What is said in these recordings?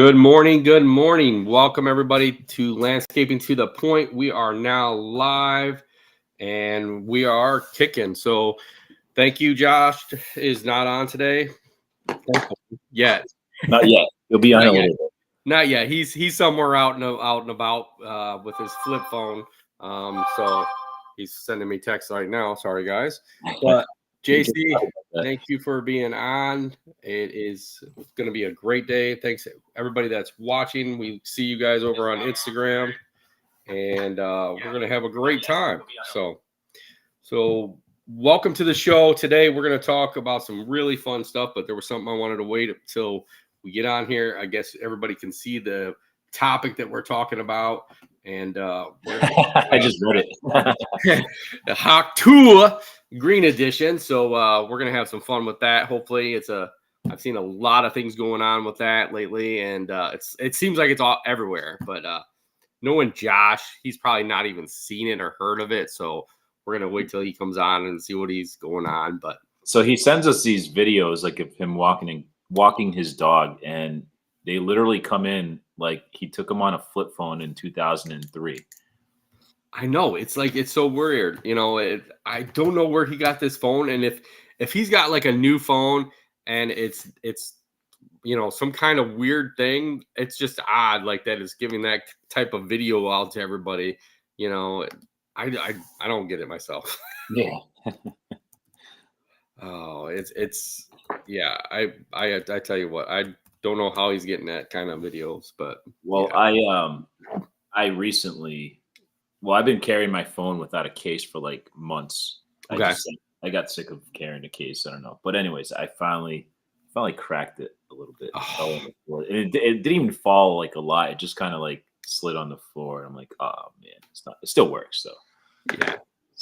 Good morning. Good morning. Welcome, everybody, to Landscaping to the Point. We are now live and we are kicking. So, thank you. Josh is not on today yet. Not yet. You'll be on Not a yet. little bit. Not yet. He's somewhere out and about with his flip phone. So he's sending me texts right now. Sorry, guys. But JC, thank you for being on. It is going to be a great day. Thanks everybody that's watching. We see you guys over on Instagram, and we're going to have a great time. So welcome to the show. Today we're going to talk about some really fun stuff, but there was something I wanted to wait until we get on here. I guess everybody can see the topic that we're talking about, and I just read it. The Tawh Green edition. So we're gonna have some fun with that. Hopefully, I've seen a lot of things going on with that lately, and it seems like it's all everywhere. But knowing Josh, he's probably not even seen it or heard of it. So we're gonna wait till he comes on and see what he's going on. But so he sends us these videos like of him walking his dog, and they literally come in like he took him on a flip phone in 2003. I know it's so weird. I don't know where he got this phone, and if he's got like a new phone and it's some kind of weird thing, it's just odd like that it's giving that type of video out to everybody. I don't get it myself. Yeah. Oh, it's yeah. I tell you what, I don't know how he's getting that kind of videos, but yeah. I recently. Well, I've been carrying my phone without a case for like months. Okay. I got sick of carrying a case. I don't know. But anyways, I finally cracked it a little bit. Oh. It didn't even fall like a lot. It just kind of like slid on the floor. I'm like, oh man, it still works though. Yeah.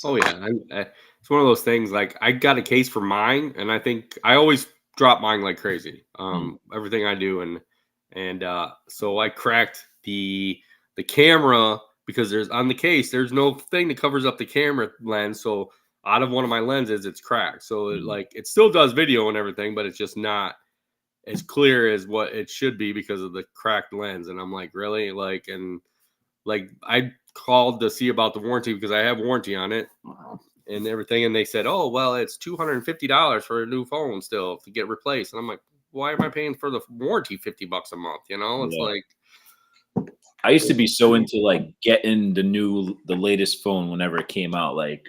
Oh yeah. It's one of those things. Like I got a case for mine, and I think I always drop mine like crazy. Everything I do, and so I cracked the camera. Because there's on the case, there's no thing that covers up the camera lens. So out of one of my lenses, it's cracked. So it still does video and everything, but it's just not as clear as what it should be because of the cracked lens. And I'm like, really? I called to see about the warranty because I have warranty on it and everything. And they said, oh, well, it's $250 for a new phone still to get replaced. And I'm like, why am I paying for the warranty $50 a month? It's like. I used to be so into like getting the latest phone whenever it came out, like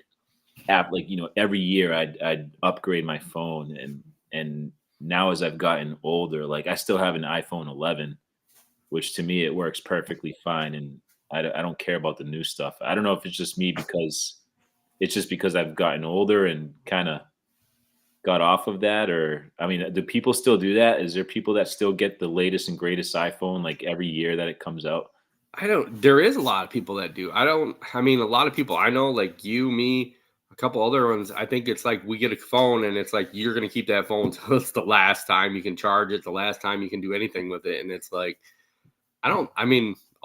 every year I'd upgrade my phone, and now as I've gotten older, like I still have an iPhone 11, which to me it works perfectly fine, and I don't care about the new stuff. I don't know if it's just me because I've gotten older and kind of got off of that, or I mean, do people still do that? Is there people that still get the latest and greatest iPhone like every year that it comes out? There is a lot of people that do. A lot of people I know, like you, me, a couple other ones. I think it's like we get a phone and it's like you're going to keep that phone till it's the last time you can charge it, the last time you can do anything with it. And it's like, a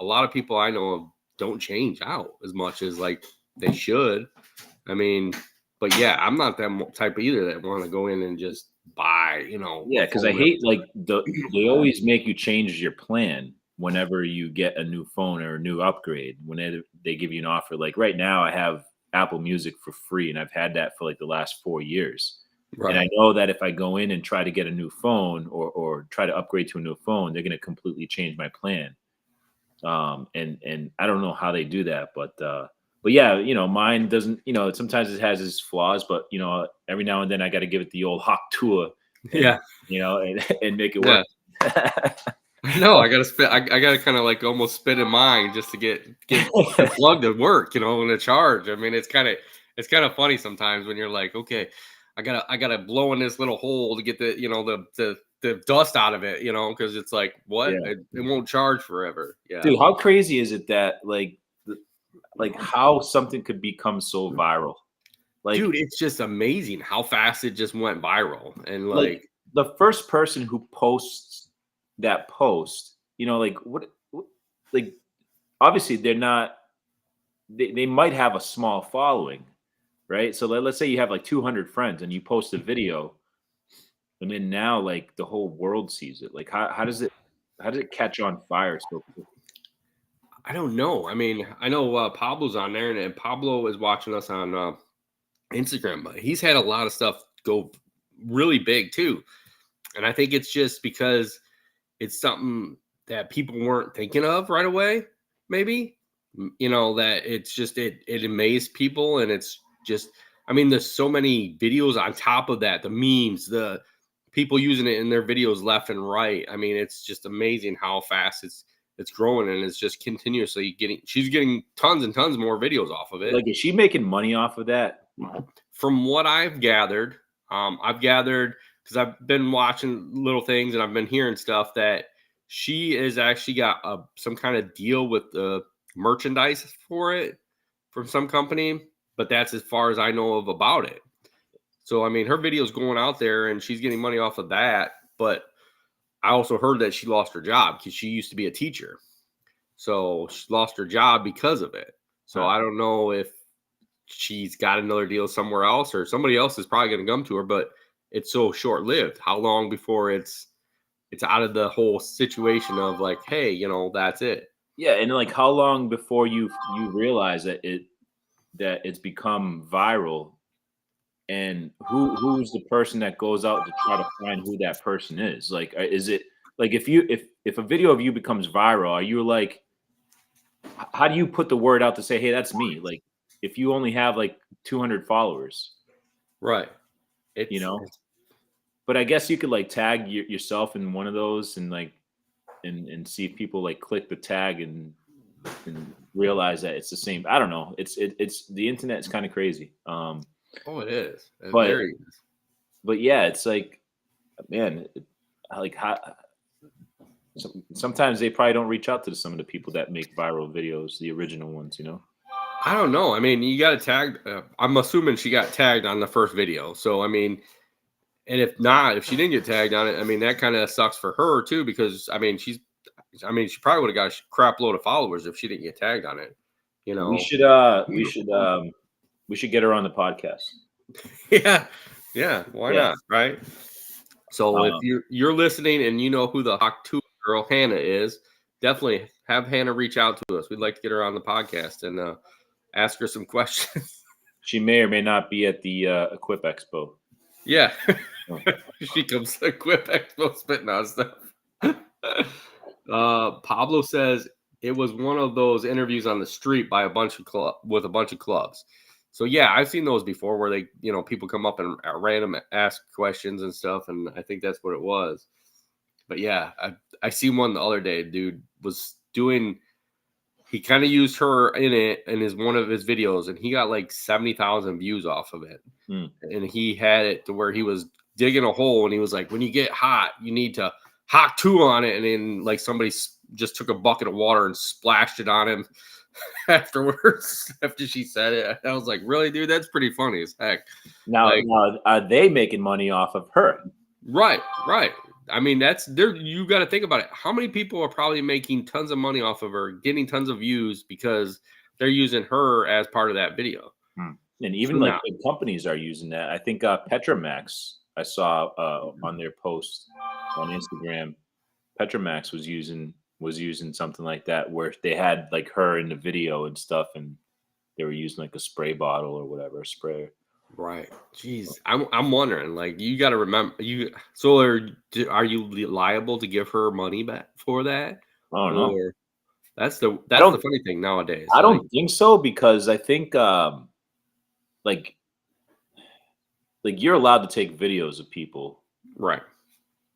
lot of people I know don't change out as much as like they should. But yeah, I'm not that type either that want to go in and just buy, Yeah, because I hate like they always make you change your plan whenever you get a new phone or a new upgrade. Whenever they give you an offer, like right now, I have Apple Music for free, and I've had that for like the last 4 years. Right. And I know that if I go in and try to get a new phone or try to upgrade to a new phone, they're going to completely change my plan. And I don't know how they do that, but yeah, mine doesn't. Sometimes it has its flaws, but every now and then I got to give it the old hawk tour. Yeah. And make it work. Yeah. No, I gotta spit. I gotta kind of like almost spit in mine just to get the plug to work, and to charge. It's kind of funny sometimes when you're like, okay, I gotta blow in this little hole to get the dust out of it, because it's like what it won't charge forever. Yeah, dude, how crazy is it that like how something could become so viral? Like, dude, it's just amazing how fast it just went viral, and like the first person who posts that post, what like obviously they're not, they might have a small following, right? So let's say you have like 200 friends and you post a video, and then now like the whole world sees it. Like how does it how did it catch on fire so quick? I don't know. I mean, I know Pablo's on there, and Pablo is watching us on Instagram, but he's had a lot of stuff go really big too. And I think it's just because it's something that people weren't thinking of right away, maybe. That it's just it amazed people, and it's just, I mean, there's so many videos on top of that, the memes, the people using it in their videos left and right. I mean, it's just amazing how fast it's growing, and it's just continuously she's getting tons and tons more videos off of it. Like, is she making money off of that? From what I've gathered, because I've been watching little things and I've been hearing stuff that she has actually got some kind of deal with the merchandise for it from some company, but that's as far as I know of about it. So, I mean, her video's going out there and she's getting money off of that, but I also heard that she lost her job because she used to be a teacher. So she lost her job because of it. So I don't know if she's got another deal somewhere else or somebody else is probably going to come to her, but it's so short-lived. How long before it's out of the whole situation of like, hey, that's it. Yeah, and like how long before you realize that it's become viral, and who's the person that goes out to try to find who that person is? Like, is it like if a video of you becomes viral, are you like, how do you put the word out to say, hey, that's me? Like, if you only have like 200 followers, right? But I guess you could like tag yourself in one of those and like and see if people like click the tag and realize that it's the same. I don't know. It's the internet is kind of crazy. It is. But yeah, it's like, man, like how. Sometimes they probably don't reach out to some of the people that make viral videos, the original ones, I don't know. I mean, you got to tag. I'm assuming she got tagged on the first video. So, I mean, and if she didn't get tagged on it, I mean, that kind of sucks for her too, because I mean, she probably would have got a crap load of followers if she didn't get tagged on it. We should get her on the podcast. Yeah. Why not? Right. So if you're listening and you know who the Hawk 2 girl Hannah is, definitely have Hannah reach out to us. We'd like to get her on the podcast and ask her some questions. She may or may not be at the Equip Expo. Yeah. She comes to Equip Expo spitting on stuff. Pablo says it was one of those interviews on the street by with a bunch of clubs. So yeah, I've seen those before where they, people come up and random ask questions and stuff, and I think that's what it was. But yeah, I seen one the other day. Dude was doing. He kind of used her in it in one of his videos, and he got like 70,000 views off of it. And he had it to where he was digging a hole, and he was like, "When you get hot, you need to Hawk 2 on it." And then like somebody just took a bucket of water and splashed it on him afterwards after she said it. I was like, really, dude? That's pretty funny as heck. Now, are they making money off of her? Right. I mean, you got to think about it. How many people are probably making tons of money off of her, getting tons of views because they're using her as part of that video? And even big companies are using that. I think Petromax, I saw on their post on Instagram, Petromax was using something like that where they had like her in the video and stuff, and they were using like a spray bottle or whatever, a sprayer. Right. Jeez. I'm wondering, like, you got to remember so are you liable to give her money back for that? I don't know. That's the funny thing nowadays. I don't think so, because I think like you're allowed to take videos of people. Right.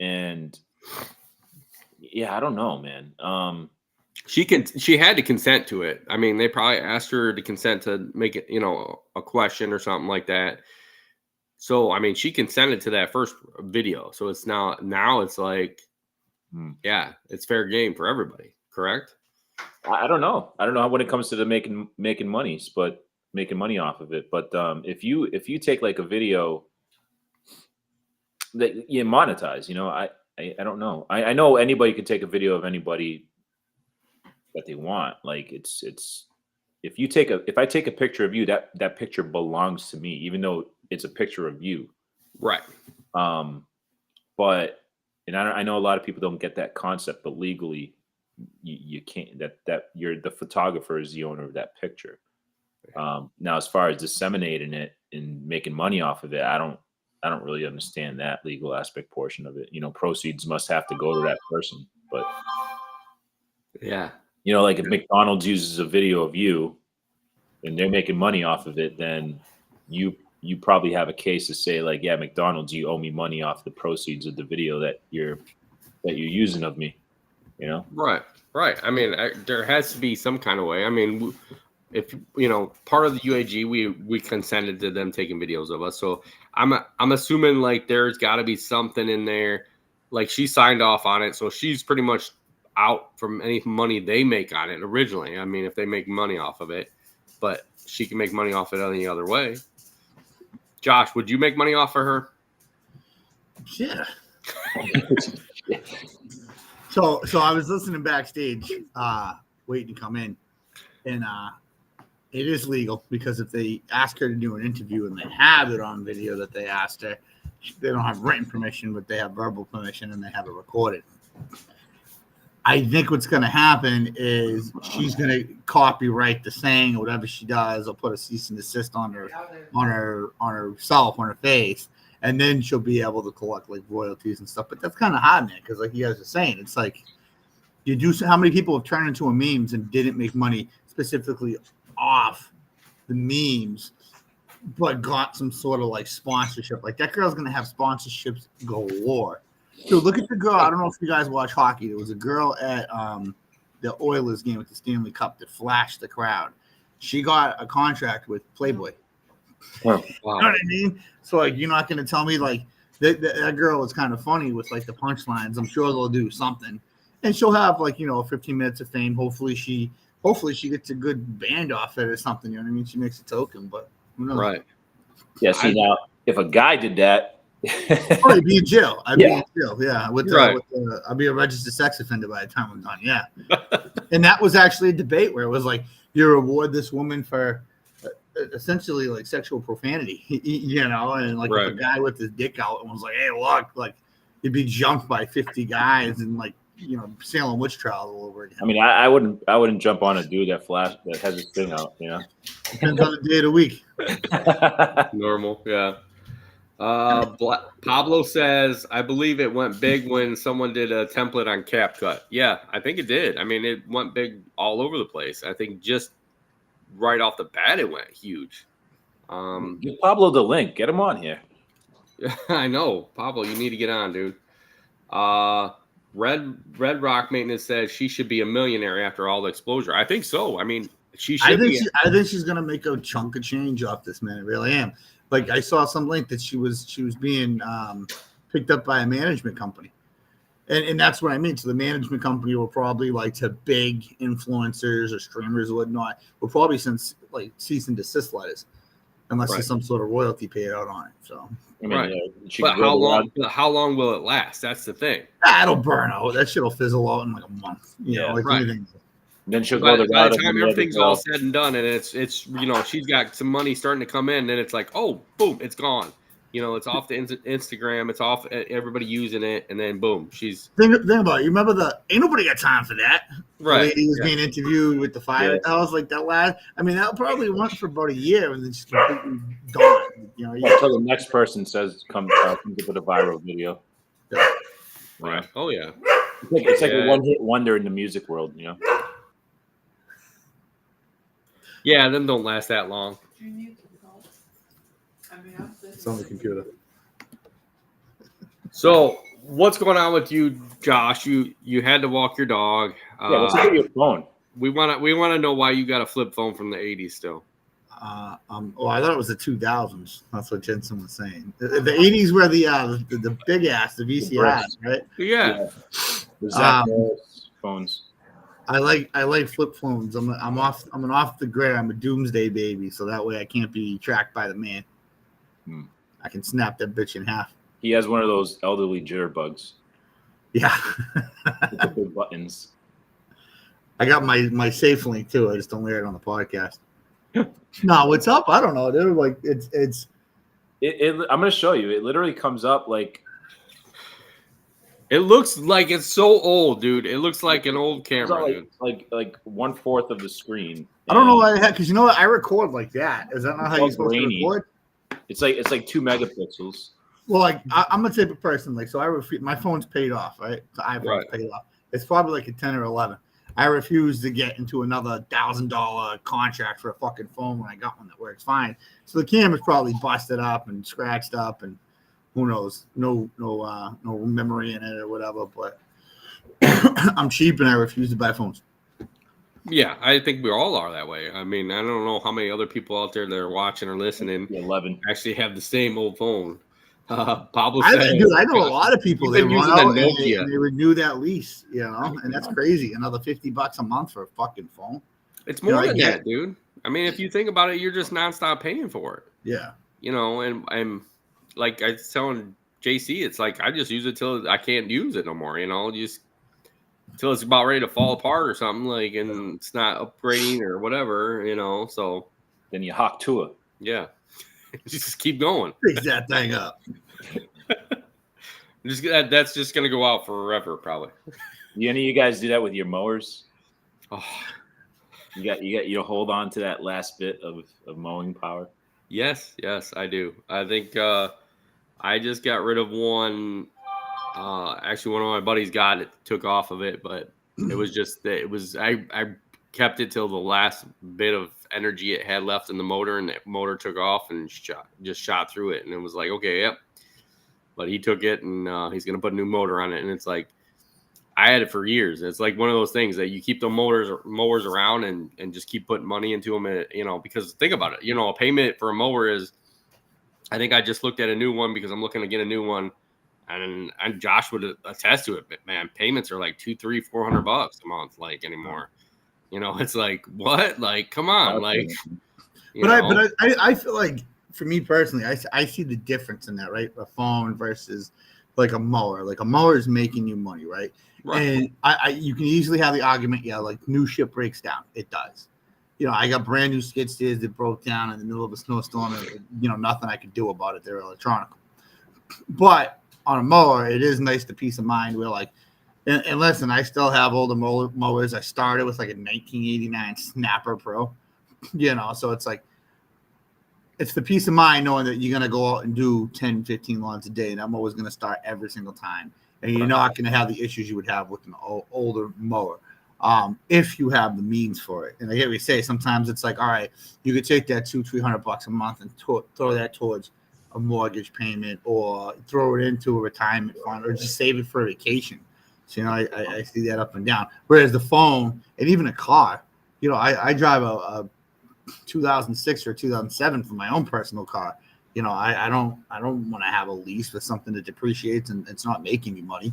And yeah, I don't know, man. She had to consent to it. I mean, they probably asked her to consent to make it, a question or something like that. So, I mean, she consented to that first video. So it's now it's like, yeah, it's fair game for everybody. Correct? I don't know. I don't know when it comes to the making monies, but making money off of it. But if you take like a video that you monetize, I don't know. I know anybody can take a video of anybody that they want. Like it's if I take a picture of you, that picture belongs to me, even though it's a picture of you. Right. But and I know a lot of people don't get that concept, but legally, you can't. That you're the photographer is the owner of that picture. Now, as far as disseminating it and making money off of it, I don't really understand that legal aspect portion of it. Proceeds must have to go to that person. But yeah, like if McDonald's uses a video of you and they're making money off of it, then you probably have a case to say like, yeah, McDonald's, you owe me money off the proceeds of the video that you're using of me. Right. I mean, there has to be some kind of way. I mean, if part of the UAG, we consented to them taking videos of us. So I'm assuming like there's got to be something in there, like she signed off on it, so she's pretty much out from any money they make on it originally. I mean, if they make money off of it, but she can make money off it any other way. Josh, would you make money off of her? Yeah. So I was listening backstage, waiting to come in, and it is legal because if they ask her to do an interview and they have it on video that they asked her, they don't have written permission, but they have verbal permission and they have it recorded. I think what's going to happen is she's going to copyright the saying or whatever she does, or put a cease and desist on herself, on her face, and then she'll be able to collect like royalties and stuff. But that's kind of hard, man, because like you guys are saying, it's like how many people have turned into a memes and didn't make money specifically off the memes, but got some sort of like sponsorship. Like that girl's going to have sponsorships galore. Dude, look at the girl. I don't know if you guys watch hockey. There was a girl at the Oilers game with the Stanley Cup that flashed the crowd. She got a contract with Playboy. Wow. You know what I mean? So, like, you're not going to tell me, like, that girl is kind of funny with, like, the punchlines. I'm sure they'll do something. And she'll have, like, 15 minutes of fame. Hopefully she gets a good band off it or something. You know what I mean? She makes a token, but who knows? Right. Yeah, see, now, if a guy did that, I'd be in jail. I'd be in jail. Yeah, Right. I'd be a registered sex offender by the time I'm done. Yeah, and that was actually a debate where it was like you reward this woman for essentially like sexual profanity, and like if a guy with his dick out and was like, "Hey, look," like he'd be jumped by 50 guys and like Salem witch trial all over again. I mean, I wouldn't jump on a dude that has his thing out. Depends on the day of the week. Normal, yeah. Pablo says, I believe it went big when someone did a template on CapCut. Yeah, I think it did. I mean, it went big all over the place. I think just right off the bat, it went huge. Give Pablo the link. Get him on here. I know. Pablo, you need to get on, dude. Red Rock Maintenance says she should be a millionaire after all the exposure. I think so. I mean, she should I think she's going to make a chunk of change off this, man. I really am. Like I saw some link that she was being picked up by a management company, and that's what I mean. So the management company will probably like to big influencers or streamers or whatnot will probably send like cease and desist letters, unless there's some sort of royalty paid out on it. So I mean, right. But how long will it last? That's the thing. That'll burn out. That shit'll fizzle out in like a month. Anything. Then she'll go by the time everything's all said and done, and it's she's got some money starting to come in, and it's like, oh, boom, it's gone. It's off the Instagram, it's off everybody using it, and then boom, she's. Think about it. You remember ain't nobody got time for that. Right. The lady was being interviewed with the fire. I was like that last. I mean, that probably went for about a year, and then she's completely gone. Until the next person comes up with a viral video. Yeah. Right. Oh yeah. It's like a one-hit wonder in the music world, Yeah, them don't last that long. It's on the computer. So, what's going on with you, Josh? You had to walk your dog. What's up with your phone? We want to know why you got a flip phone from the 80s still. I thought it was the 2000s. That's what Jensen was saying. The 80s were the big ass, the VCRs, right? Yeah. The Zappos phones. I like flip phones. I'm off the grid. I'm a doomsday baby, so that way I can't be tracked by the man. I can snap that bitch in half. He has one of those elderly jitterbugs. Yeah. With the big buttons. I got my safe link too. I just don't wear it on the podcast. No, what's up? I don't know, dude. Like it's. I'm gonna show you. It literally comes up like. It looks like it's so old, dude. It looks like an old camera, dude. Like 1/4 of the screen. I don't know why the heck, because you know what? I record like that. Is that not how you're supposed to record? It's like 2 megapixels. Well, like I'm a type of person, like, so my phone's paid off, right? The iPhone's paid off. It's probably like a 10 or 11. I refuse to get into another $1,000 contract for a fucking phone when I got one that works fine. So the camera's probably busted up and scratched up, and who knows? No memory in it or whatever. But I'm cheap and I refuse to buy phones. Yeah, I think we all are that way. I mean, I don't know how many other people out there that are watching or listening 11 actually have the same old phone. Pablo I said, know a lot of people. They run out and they renew that lease, and that's crazy. Another $50 a month for a fucking phone. It's more than that, dude. I mean, if you think about it, you're just nonstop paying for it. Yeah. And like I was telling JC, it's like I just use it till I can't use it no more. Just till it's about ready to fall apart or something, like, and it's not upgrading or whatever. So then you hawk to it. Yeah. Just keep going. Fix that thing up. That's just gonna go out forever, probably. Any of you guys do that with your mowers? Oh, you hold on to that last bit of mowing power. Yes, I do. I think I just got rid of one. Actually, one of my buddies took off of it, but it was just that I kept it till the last bit of energy it had left in the motor, and the motor took off and shot through it, and it was like, okay, yep. But he took it, and he's gonna put a new motor on it, and it's like I had it for years. It's like one of those things that you keep the mowers around and just keep putting money into them, because think about it, a payment for a mower is. I think I just looked at a new one because I'm looking to get a new one, and Josh would attest to it. But man, payments are like $200, $300, $400 a month, like anymore. It's like, what? Like, come on. Like, I feel like for me personally, I see the difference in that, right? A phone versus like a mower. Like a mower is making you money, right? And you can easily have the argument, like new shit breaks down. It does. I got brand new skid steers that broke down in the middle of a snowstorm, and nothing I could do about it. They're electronic. But on a mower, it is nice the peace of mind where, like, and listen, I still have older mowers. I started with like a 1989 Snapper Pro, so it's like, it's the peace of mind knowing that you're going to go out and do 10, 15 lawns a day, and that mower's going to start every single time. And you're not going to have the issues you would have with an older mower. If you have the means for it. And I hear you say sometimes it's like, all right, you could take that $200-$300 a month and throw that towards a mortgage payment, or throw it into a retirement fund, or just save it for a vacation. So, I see that up and down. Whereas the phone and even a car, I drive a 2006 or 2007 for my own personal car. I don't want to have a lease for something that depreciates and it's not making me money.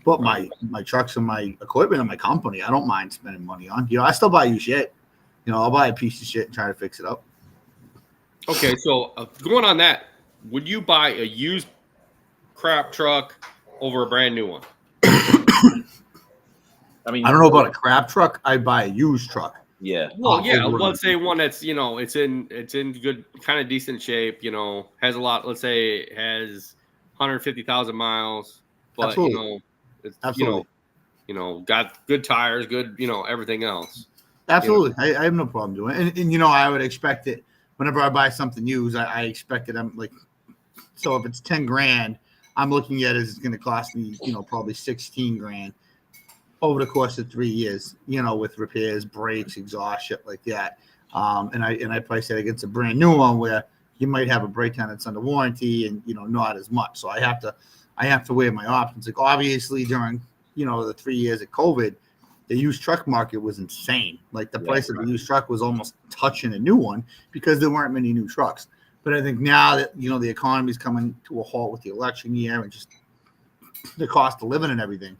But my trucks and my equipment and my company, I don't mind spending money on. I still buy used shit. I'll buy a piece of shit and try to fix it up. Okay, so going on that, would you buy a used crap truck over a brand new one? I mean, I don't know about a crap truck. I'd buy a used truck. Yeah. Well, yeah. Let's say one that's it's in good, kind of decent shape. Has a lot. Let's say it has 150,000 miles, but Absolutely. It's Absolutely. Got good tires, good everything else. Absolutely. I have no problem doing it. And I would expect it whenever I buy something used. I expect it. I'm like, so if it's $10,000, I'm looking at it as it's going to cost me probably $16,000 over the course of 3 years, with repairs, brakes, exhaust, shit like that. And I price that against a brand new one where you might have a breakdown that's under warranty and not as much. So I have to weigh my options. Like, obviously during the 3 years of COVID, the used truck market was insane. Like, the price of the used truck was almost touching a new one because there weren't many new trucks. But I think now that the economy is coming to a halt with the election year and just the cost of living and everything,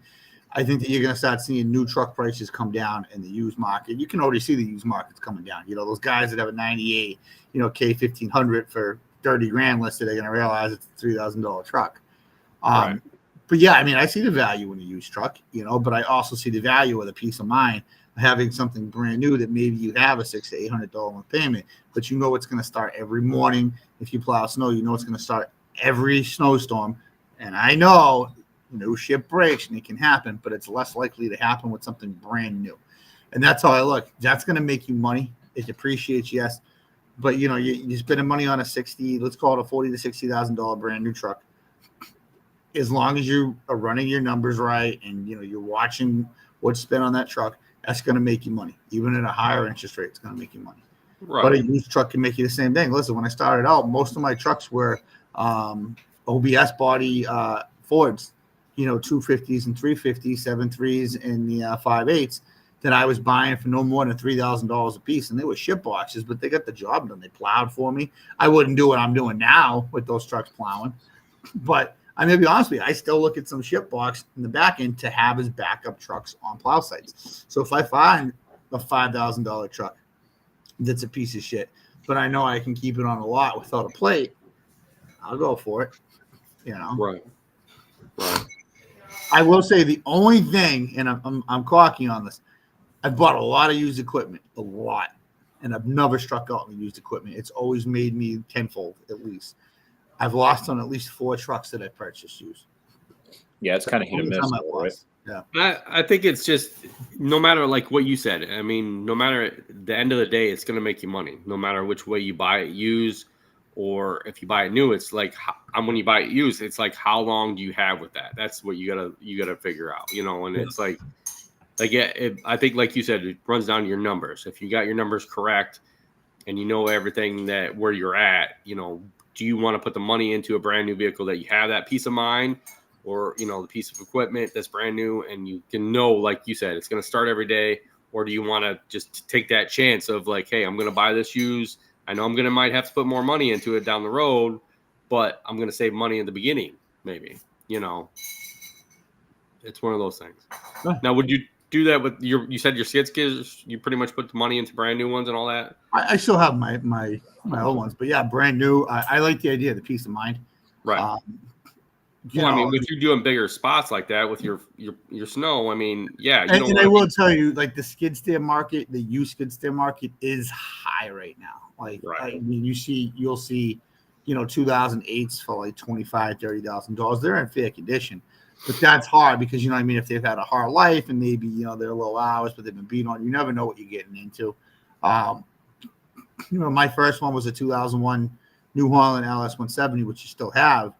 I think that you're going to start seeing new truck prices come down in the used market. You can already see the used markets coming down. Those guys that have a 98, K1500 for $30,000 listed, they're going to realize it's a $3,000 truck. Right. But yeah, I mean, I see the value in a used truck, but I also see the value of the peace of mind of having something brand new that maybe you have a $600 to $800 month payment, but it's going to start every morning. If you plow snow, it's going to start every snowstorm. And I know no shit breaks and it can happen, but it's less likely to happen with something brand new. And that's how I look. That's going to make you money. It depreciates, yes. But, you know, you're spending money on a 60, let's call it a $40,000 to $60,000 brand new truck. As long as you are running your numbers right and, you know, you're watching what's spent on that truck, that's going to make you money. Even at a higher interest rate, it's going to make you money. Right. But a used truck can make you the same thing. Listen, when I started out, most of my trucks were OBS body Fords, you know, 250s and 350s, 7.3s, and the 5.8s that I was buying for no more than $3,000 a piece. And they were shit boxes, but they got the job done. They plowed for me. I wouldn't do what I'm doing now with those trucks plowing. But I'm going to be honest with you, I still look at some shit box in the back end to have as backup trucks on plow sites. So if I find a $5,000 truck that's a piece of shit, but I know I can keep it on a lot without a plate, I'll go for it. You know, Right. I will say the only thing, and I'm cocky on this, I've bought a lot of used equipment, a lot, and I've never struck out on used equipment. It's always made me tenfold at least. I've lost on at least 4 trucks that I purchased used. Yeah, it's kind of hit or miss, right? Yeah. I think it's just no matter like what you said. I mean, no matter the end of the day, it's going to make you money. No matter which way you buy it used, or if you buy it new, it's like when you buy it used, it's like how long do you have with that? That's what you gotta figure out, you know. And it's like I think like you said, it runs down to your numbers. If you got your numbers correct and you know everything that where you're at, you know, do you want to put the money into a brand new vehicle that you have that peace of mind? Or, you know, the piece of equipment that's brand new and you can know, like you said, it's going to start every day? Or do you want to just take that chance of like, hey, I'm going to buy this used. I know might have to put more money into it down the road, but I'm going to save money in the beginning, maybe, you know. It's one of those things. Huh. Now, would you do that with you said your skid skids, you pretty much put the money into brand new ones and all that? I still have my old ones, but yeah, brand new. I like the idea of the peace of mind. Right. I mean, with you doing bigger spots like that with your snow, I mean, yeah. And I will tell you, like the skid steer market, the used skid steer market is high right now. Like, right. I mean, you'll see, you know, 2008s for like $25,000, $30,000. They're in fair condition, but that's hard because, you know what I mean, if they've had a hard life and maybe, you know, they're low hours, but they've been beat on, you never know what you're getting into. You know, my first one was a 2001 New Holland LS 170, which you still have.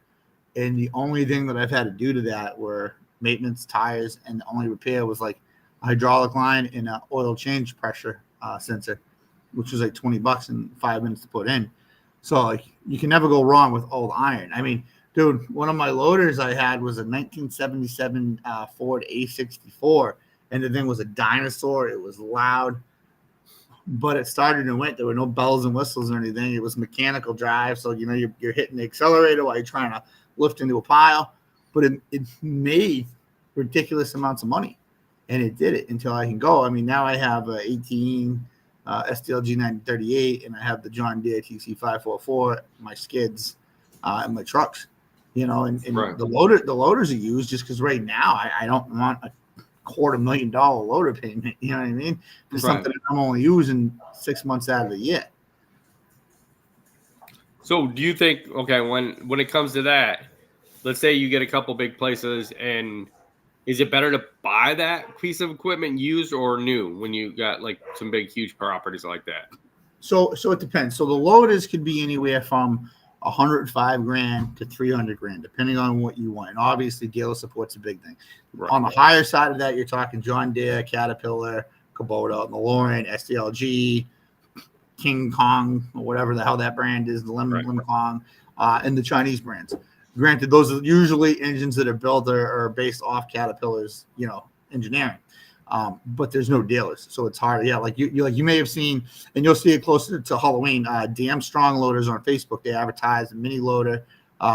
And the only thing that I've had to do to that were maintenance, tires, and the only repair was like a hydraulic line and an oil change pressure sensor, which was like $20 in 5 minutes to put in. So like you can never go wrong with old iron. I mean, dude, one of my loaders I had was a 1977 Ford A64, and the thing was a dinosaur. It was loud, but it started and went. There were no bells and whistles or anything. It was mechanical drive, so you know you're hitting the accelerator while you're trying to lift into a pile, but it made ridiculous amounts of money, and it did it until I can go. I mean, now I have a 18 STLG 938, and I have the John Deere TC 544, my skids, and my trucks. You know, and right. the loaders are used just because right now I don't want a $250,000 loader payment. You know what I mean? For something that I'm only using 6 months out of the year. So do you think, okay, when it comes to that, let's say you get a couple big places, and is it better to buy that piece of equipment used or new when you got like some big, huge properties like that? So it depends. So the loaders could be anywhere from $105,000 to $300,000, depending on what you want. And obviously dealer support's a big thing. Right. On the higher side of that, you're talking John Deere, Caterpillar, Kubota, Malloran, STLG, King Kong, or whatever the hell that brand is, the Lim Kong, and the Chinese brands. Granted, those are usually engines that are built or based off Caterpillar's, you know, engineering. But there's no dealers, so it's hard. Yeah, like you may have seen, and you'll see it closer to Halloween. Damn Strong Loaders on Facebook. They advertise a mini loader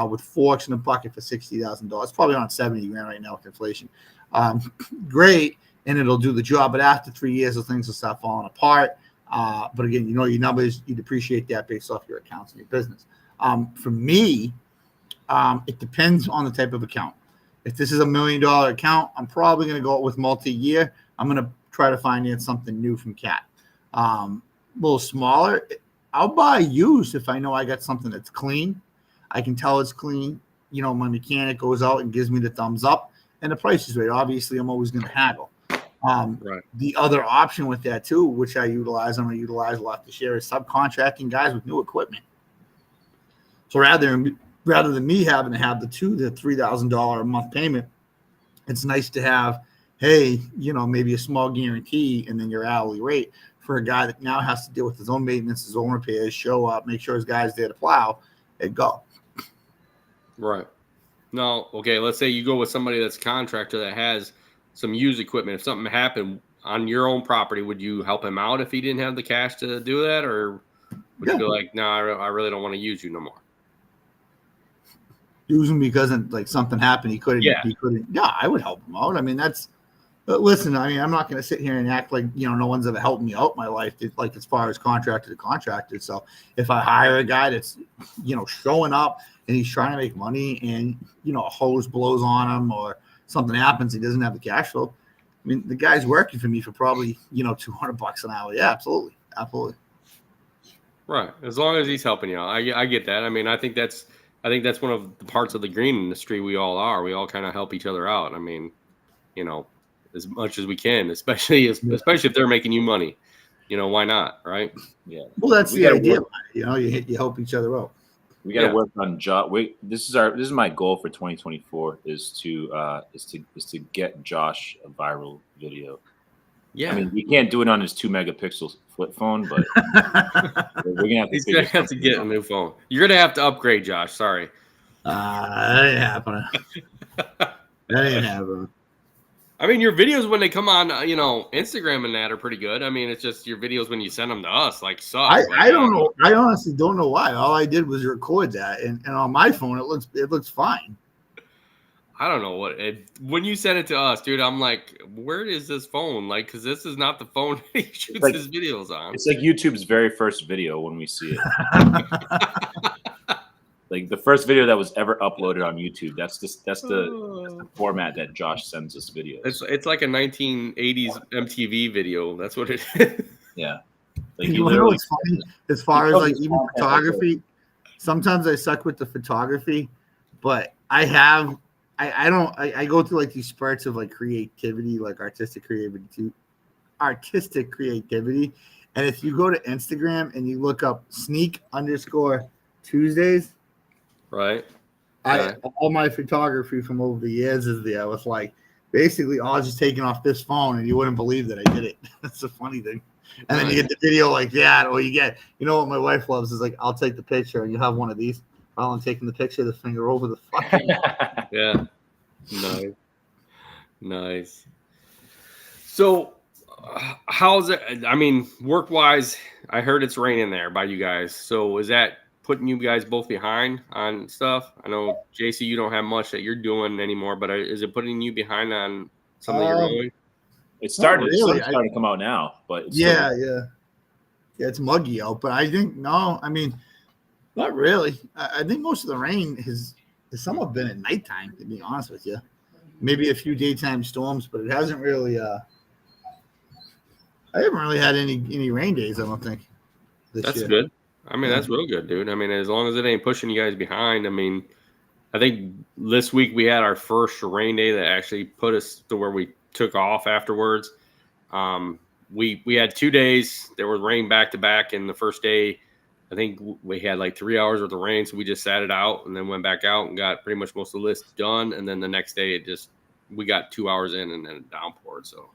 with forks and a bucket for $60,000. It's probably on $70,000 right now with inflation. Great, and it'll do the job. But after 3 years, those things will start falling apart. But again, you know, your numbers, you depreciate that based off your accounts and your business. For me, it depends on the type of account. If this is $1 million account, I'm probably going to go with multi-year. I'm going to try to finance something new from Cat. A little smaller, I'll buy used if I know I got something that's clean. I can tell it's clean. my mechanic goes out and gives me the thumbs up and the price is right, obviously I'm always going to haggle. Right. The other option with that too, which I'm going to utilize a lot this year, is subcontracting guys with new equipment. So rather than me having to have the $3,000 a month payment, it's nice to have, hey, maybe a small guarantee and then your hourly rate for a guy that now has to deal with his own maintenance, his own repairs, show up, make sure his guy's there to plow, and go. Right. No, okay, let's say you go with somebody that's a contractor that has some used equipment. If something happened on your own property, would you help him out if he didn't have the cash to do that? Or would you be like, no, I really don't want to use you no more? Use him because like something happened. He couldn't. Yeah, I would help him out. I mean, but listen, I mean, I'm not going to sit here and act like, no one's ever helped me out in my life, like as far as contractor to contractor. So if I hire a guy that's, showing up and he's trying to make money and, a hose blows on him or something happens, he doesn't have the cash flow. I mean, the guy's working for me for probably, $200 an hour. Yeah, absolutely. Absolutely. Right. As long as he's helping you out. I get that. I mean, I think that's one of the parts of the green industry we all are. We all kind of help each other out. I mean, as much as we can, especially if they're making you money, why not? Right. Yeah. Well, that's the idea. You help each other out. We got to work on Josh. This is my goal for 2024 is to get Josh a viral video. Yeah. I mean, we can't do it on his 2 megapixel flip phone, but we're gonna have to get a new phone. You're gonna have to upgrade, Josh. Sorry. That ain't happening. That ain't happening. I mean, your videos when they come on, Instagram and that are pretty good. I mean, it's just your videos when you send them to us, suck. I don't know. I honestly don't know why. All I did was record that, and on my phone, it looks fine. I don't know when you sent it to us, dude. I'm like, where is this phone? Because this is not the phone he shoots his videos on. It's like YouTube's very first video when we see it. Like the first video that was ever uploaded on YouTube. That's the format that Josh sends us videos. It's like a 1980s MTV video. That's what it is. Yeah. Like it's funny as far as even photography. Sometimes I suck with the photography, but I go through these spurts of creativity, artistic creativity. And if you go to Instagram and you look up sneak_Tuesdays, right. All my photography from over the years is there with basically all just taken off this phone, and you wouldn't believe that I did it. That's the funny thing. And then you get the video like that, or you get, what my wife loves is I'll take the picture and you have one of these while I'm taking the picture, the finger over the fucking. Yeah. Nice. So how's it? I mean, work-wise, I heard it's raining there by you guys. So is that putting you guys both behind on stuff? I know, JC, you don't have much that you're doing anymore, but is it putting you behind on something you're doing? It's starting to come out now, but yeah, it's muggy out. But I think not really. I think most of the rain has somewhat been at nighttime, to be honest with you. Maybe a few daytime storms, but it hasn't really. I haven't really had any rain days, I don't think. That's good. I mean, that's real good, dude. I mean, as long as it ain't pushing you guys behind. I mean, I think this week we had our first rain day that actually put us to where we took off afterwards. We had 2 days. There was rain back to back, and the first day, I think we had 3 hours worth of rain, so we just sat it out and then went back out and got pretty much most of the list done. And then the next day, we got 2 hours in and then it downpoured. So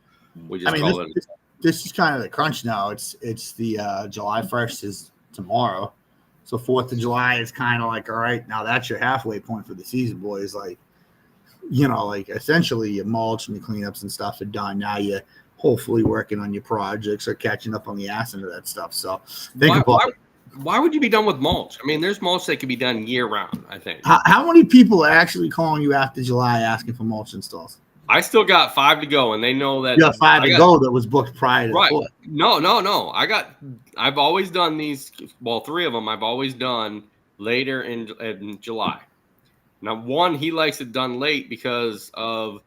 we just called it. This is kind of the crunch now. It's the July 1st is tomorrow. So 4th of July is kind of all right, now that's your halfway point for the season, boys. Essentially your mulch and your cleanups and stuff are done. Now you're hopefully working on your projects or catching up on the ass end of that stuff. So why would you be done with mulch? I mean, there's mulch that can be done year round, I think. How many people are actually calling you after July asking for mulch installs? I still got 5 to go, and they know that. You got 5 to go that was booked prior to. Right. No. I've always done these. Well, 3 of them I've always done later in July. Now, one, he likes it done late because of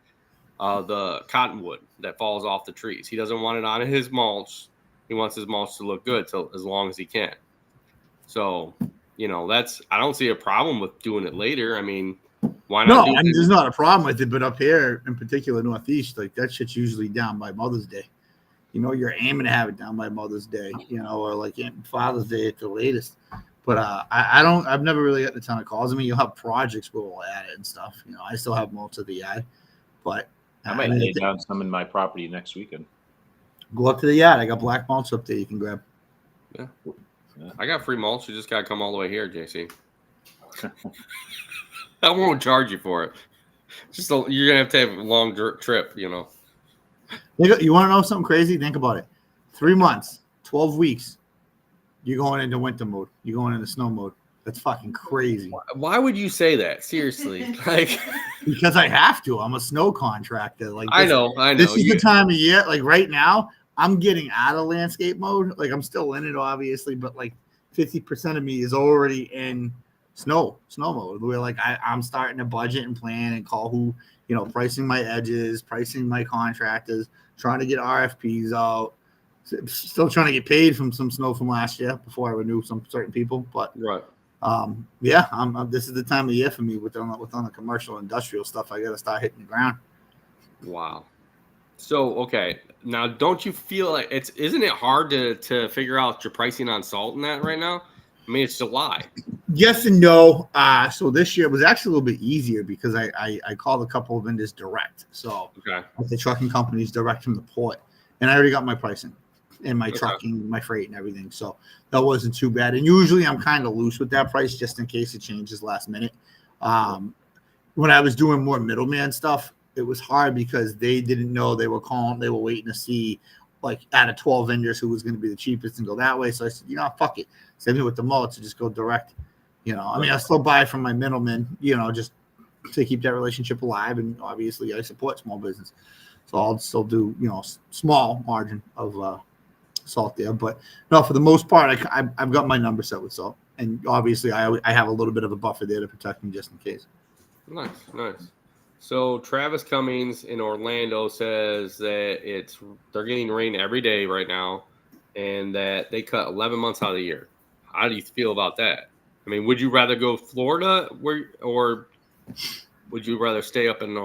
the cottonwood that falls off the trees. He doesn't want it on his mulch. He wants his mulch to look good as long as he can. So, I don't see a problem with doing it later. I mean, Why No, not? I mean, there's not a problem with it, but up here, in particular, Northeast, like that shit's usually down by Mother's Day. You know, you're aiming to have it down by Mother's Day, you know, or like Father's Day at the latest. But I've never really gotten a ton of calls. I mean, you'll have projects where we'll add it and stuff. You know, I still have mulch of the yard, but I might lay down some in my property next weekend. Go up to the yard. I got black mulch up there you can grab. Yeah. I got free mulch. You just got to come all the way here, JC. I won't charge you for it. You're going to have a long trip, you know. You want to know something crazy? Think about it. 3 months, 12 weeks. You're going into winter mode. You're going into snow mode. That's fucking crazy. Why would you say that? Seriously. Like, because I have to. I'm a snow contractor. Like I know. This is the time of year. Like right now, I'm getting out of landscape mode. Like I'm still in it, obviously, but like 50% of me is already in snow mode. Where like I'm starting to budget and plan and call who, you know, pricing my edges, pricing my contractors, trying to get RFPs out. Still trying to get paid from some snow from last year before I renew some certain people, but right. Yeah, this is the time of year for me with on the commercial industrial stuff. I got to start hitting the ground. Wow. So okay, now don't you feel like isn't it hard to figure out your pricing on salt and that right now? I mean, it's July. Yes and no. So this year was actually a little bit easier because I called a couple of vendors direct. So the trucking companies direct from the port, and I already got my pricing and my trucking, my freight and everything. So that wasn't too bad. And usually I'm kind of loose with that price just in case it changes last minute. When I was doing more middleman stuff, it was hard because they didn't know. They were calling, they were waiting to see like out of 12 vendors who was going to be the cheapest and go that way. So I said, you know, fuck it. Same thing with the mulch, to just go direct. You know, I mean, I still buy from my middleman, you know, just to keep that relationship alive. And obviously I support small business. So I'll still do, you know, small margin of salt there. But no, for the most part, I've got my number set with salt. And obviously I have a little bit of a buffer there to protect me just in case. Nice. So Travis Cummings in Orlando says that they're getting rain every day right now and that they cut 11 months out of the year. How do you feel about that? I mean, would you rather go Florida or would you rather stay up in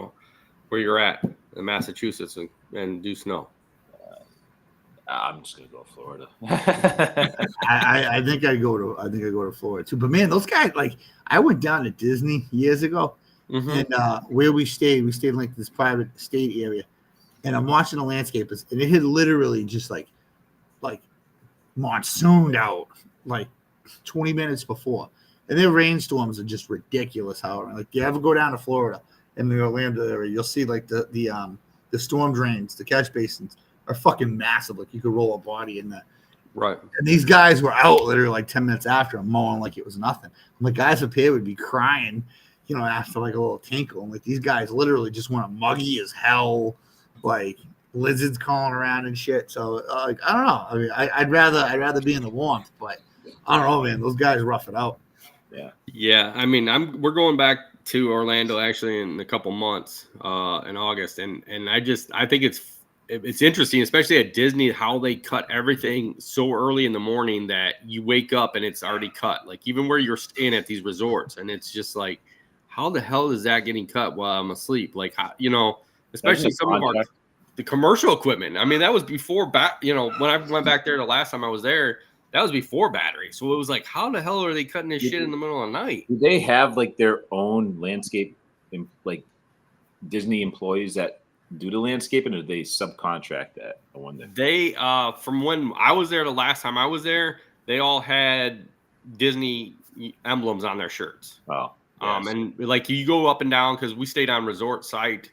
where you're at in Massachusetts and do snow? I'm just gonna go Florida. I think I go to Florida too. But man, those guys, like, I went down to Disney years ago, and where we stayed in like this private estate area, and I'm watching the landscapers, and it had literally just like monsooned out like 20 minutes before, and their rainstorms are just ridiculous. Like, you ever go down to Florida in the Orlando area, you'll see like the storm drains, the catch basins are fucking massive. Like you could roll a body in that. Right. And these guys were out literally like 10 minutes after I'm mowing like it was nothing. And the guys up here would be crying, you know, after like a little tinkle. And like these guys literally just went muggy as hell, like lizards crawling around and shit. So like, I don't know. I mean, I'd rather be in the warmth, but I don't know, man. Those guys rough it out. Yeah. Yeah. I mean, we're going back to Orlando actually in a couple months in August, and I think it's interesting, especially at Disney, how they cut everything so early in the morning that you wake up and it's already cut. Like even where you're staying at these resorts, and it's just like, how the hell is that getting cut while I'm asleep? Like, how, you know, especially some of the commercial equipment. I mean, that was before when I went back there the last time I was there, that was before battery. So it was like, how the hell are they cutting this shit in the middle of the night? Do they have like their own landscape, like Disney employees that do the landscaping, or do they subcontract that? I wonder. They from when I was there the last time I was there, they all had Disney emblems on their shirts. Oh, yes. And like you go up and down because we stayed on resort site,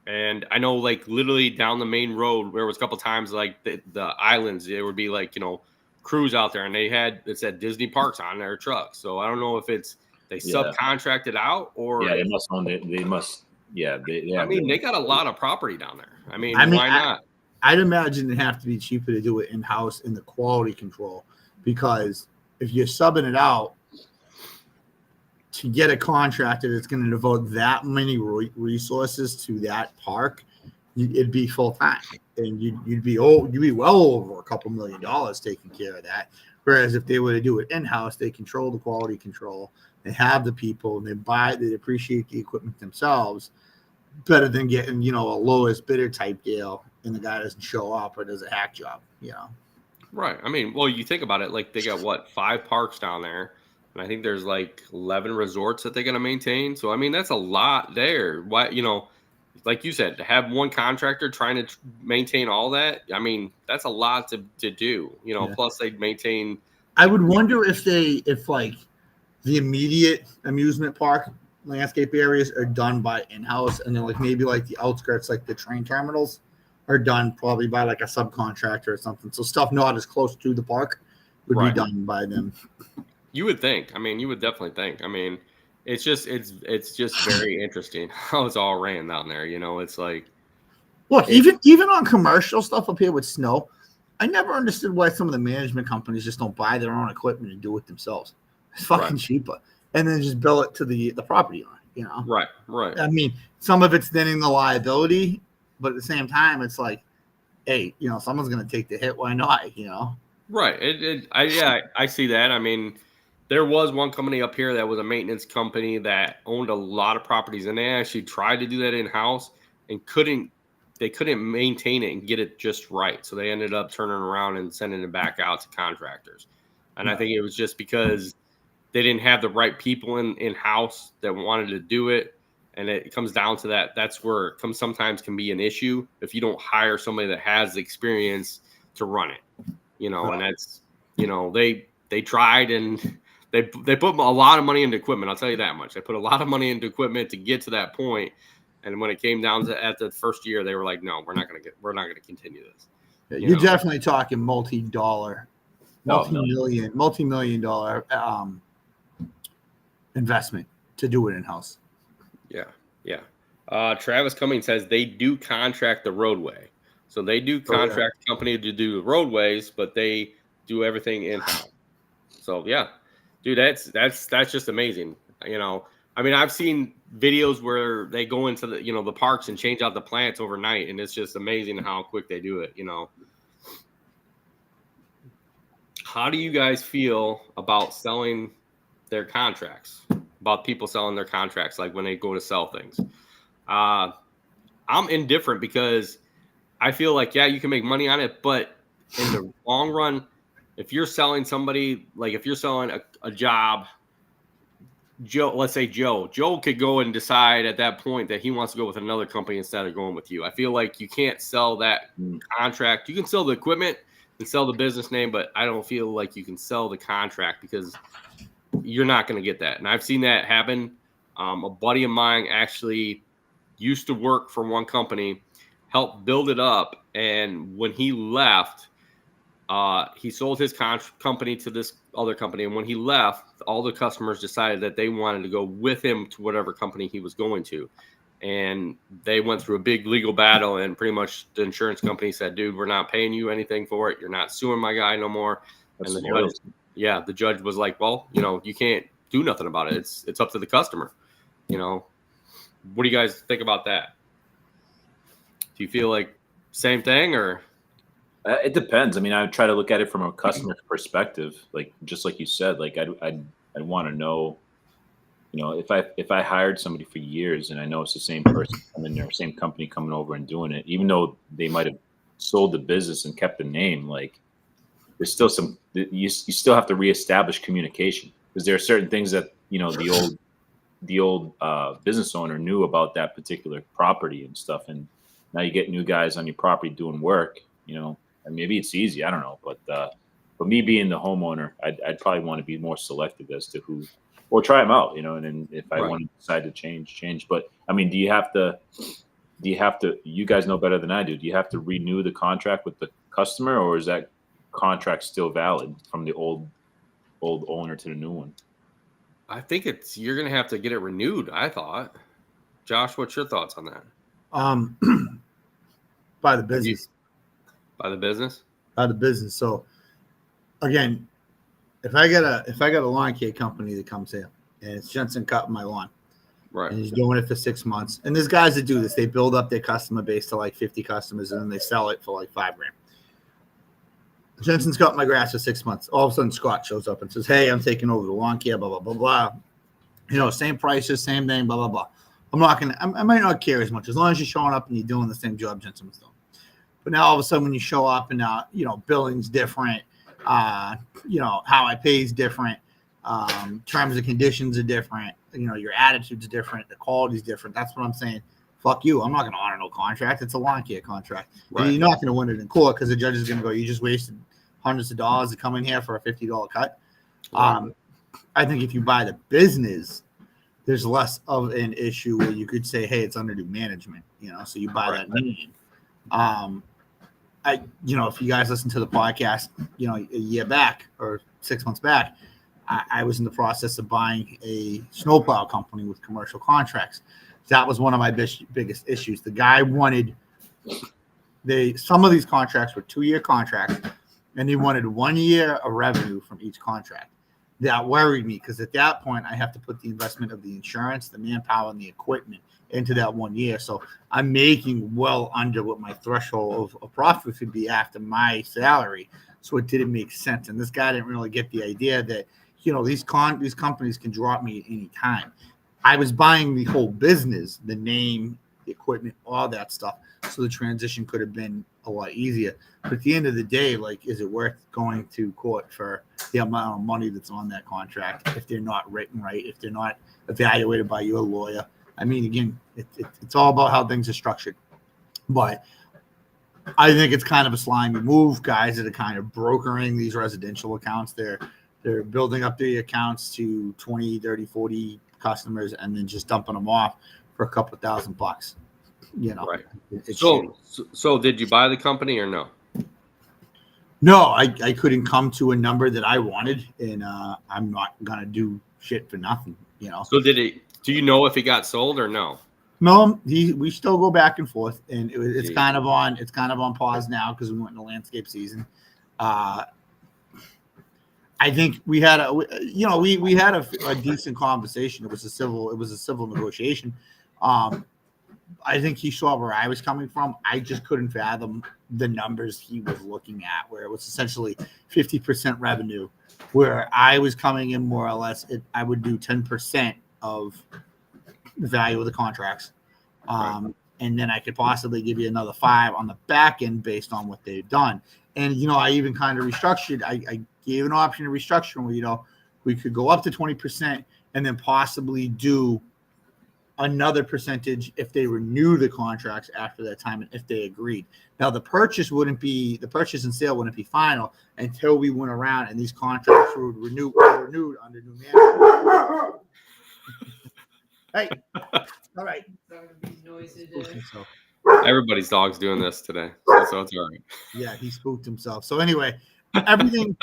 and I know like literally down the main road there was a couple times like the islands, there would be like, you know, crews out there, and it said Disney Parks on their truck. So I don't know if they subcontracted out or they must own it. They must. Yeah, I mean, they got a lot of property down there. I mean why not? I'd imagine it'd have to be cheaper to do it in-house in the quality control, because if you're subbing it out to get a contractor that's going to devote that many resources to that park, it'd be full time, and you'd be well over a couple $1 million taking care of that. Whereas if they were to do it in house, they control the quality control, they have the people, and they appreciate the equipment themselves, better than getting a lowest bidder type deal, and the guy doesn't show up or does a hack job. Right. I mean, well, you think about it, like they got what, 5 parks down there, and I think there's like 11 resorts that they're going to maintain. So I mean, that's a lot there. Why, like you said, to have one contractor trying to maintain all that, I mean, that's a lot to do. Plus they maintain. I would wonder if like the immediate amusement park landscape areas are done by in-house, and then like maybe like the outskirts, like the train terminals, are done probably by like a subcontractor or something. So stuff not as close to the park would be done by them. You would think. I mean, you would definitely think. I mean, it's just very interesting how it's all ran down there. It's like, look, even on commercial stuff up here with snow, I never understood why some of the management companies just don't buy their own equipment and do it themselves. It's fucking cheaper, and then just bill it to the property owner. Right. I mean, some of it's thinning the liability, but at the same time, it's like, hey, someone's going to take the hit. Why not? Right. I see that. I mean, there was one company up here that was a maintenance company that owned a lot of properties, and they actually tried to do that in house and they couldn't maintain it and get it just right. So they ended up turning around and sending it back out to contractors. And I think it was just because they didn't have the right people in house that wanted to do it. And it comes down to that. That's where it sometimes can be an issue if you don't hire somebody that has the experience to run it, and that's, they tried and they put a lot of money into equipment. I'll tell you that much. They put a lot of money into equipment to get to that point. And when it came down to at the first year, they were like, no, we're not going to continue this. You're definitely talking multi-million dollar investment to do it in house. Yeah. Travis Cummings says they do contract the roadway. So they do contract the company to do the roadways, but they do everything in-house. So yeah, dude, that's just amazing. I mean, I've seen videos where they go into the parks and change out the plants overnight, and it's just amazing how quick they do it. How do you guys feel about selling their contracts? About people selling their contracts, like when they go to sell things? I'm indifferent because I feel like, yeah, you can make money on it, but in the long run, if you're selling somebody, like if you're selling a job, let's say Joe could go and decide at that point that he wants to go with another company instead of going with you. I feel like you can't sell that contract. You can sell the equipment and sell the business name, but I don't feel like you can sell the contract because you're not going to get that. And I've seen that happen. A buddy of mine actually used to work for one company, helped build it up. And when he left, he sold his company to this other company. And when he left, all the customers decided that they wanted to go with him to whatever company he was going to. And they went through a big legal battle, and pretty much the insurance company said, dude, we're not paying you anything for it. You're not suing my guy no more. And the judge was like, well, you can't do nothing about it. It's up to the customer. What do you guys think about that? Do you feel like same thing, or? It depends. I mean, I would try to look at it from a customer's perspective, like just like you said. Like I'd want to know, if I hired somebody for years and I know it's the same person coming there, same company coming over and doing it, even though they might have sold the business and kept the name, like there's still you still have to reestablish communication, because there are certain things that the old business owner knew about that particular property and stuff, and now you get new guys on your property doing work, and maybe it's easy, I don't know, but me being the homeowner, I'd probably want to be more selective as to who, or try them out, and then if I want to decide to change. But I mean, do you have to, you guys know better than I do you have to renew the contract with the customer, or is that contract still valid from the old owner to the new one? I think you're going to have to get it renewed, I thought. Josh, what's your thoughts on that? By the business. By the business? By the business. So again, if I got a lawn care company that comes in and it's Jensen cutting my lawn, Right. And he's doing it for 6 months. And there's guys that do this. They build up their customer base to like 50 customers, and then they sell it for like $5,000. Jensen's cut my grass for 6 months. All of a sudden, Scott shows up and says, "Hey, I'm taking over the lawn care, blah, blah, blah, blah. You know, same prices, same thing, blah, blah, blah. I might not care as much as long as you're showing up and you're doing the same job Jensen was doing. But now all of a sudden, when you show up and now, you know, billing's different, you know, how I pay is different, terms and conditions are different, you know, your attitude's different, the quality's different. That's what I'm saying. Fuck you. I'm not going to honor no contract. It's a lawn care contract. Right. And you're not going to win it in court because the judge is going to go, you just wasted hundreds of dollars to come in here for a $50 cut. Right. I think if you buy the business, there's less of an issue where you could say, hey, it's under new management, you know, so you buy that name. You know, if you guys listen to the podcast, you know, a year back or 6 months back, I was in the process of buying a snowplow company with commercial contracts. That was one of my biggest issues. The guy wanted some of these contracts were 2-year contracts, and he wanted 1 year of revenue from each contract. That worried me because at that point I have to put the investment of the insurance, the manpower, and the equipment into that 1 year. So I'm making well under what my threshold of profit would be after my salary. So it didn't make sense. And this guy didn't really get the idea that, you know, these companies can drop me at any time. I was buying the whole business, the name, the equipment, all that stuff. So the transition could have been a lot easier. But at the end of the day, like, is it worth going to court for the amount of money that's on that contract if they're not written right, if they're not evaluated by your lawyer? I mean, again, it's all about how things are structured. But I think it's kind of a slimy move. Guys that are kind of brokering these residential accounts, they're building up the accounts to 20, 30, 40 customers and then just dumping them off for a couple $1,000. You know, right. So did you buy the company or no? No, I couldn't come to a number that I wanted, and I'm not gonna do shit for nothing. You know. So do you know if he got sold or no? No, we still go back and forth, and it's kind of on pause now because we went into landscape season. I think we had a decent conversation. It was a civil negotiation. I think he saw where I was coming from. I just couldn't fathom the numbers he was looking at, where it was essentially 50% revenue, where I was coming in more or less. I would do 10% of the value of the contracts. And then I could possibly give you another 5 on the back end based on what they've done. And, you know, I even kind of restructured. I gave an option to restructure where, you know, we could go up to 20% and then possibly do another percentage if they renew the contracts after that time and if they agreed. Now, the purchase and sale wouldn't be final until we went around and these contracts were renewed under new management. Hey, all right. Everybody's dog's doing this today, so it's all right. Yeah, he spooked himself. So anyway, everything,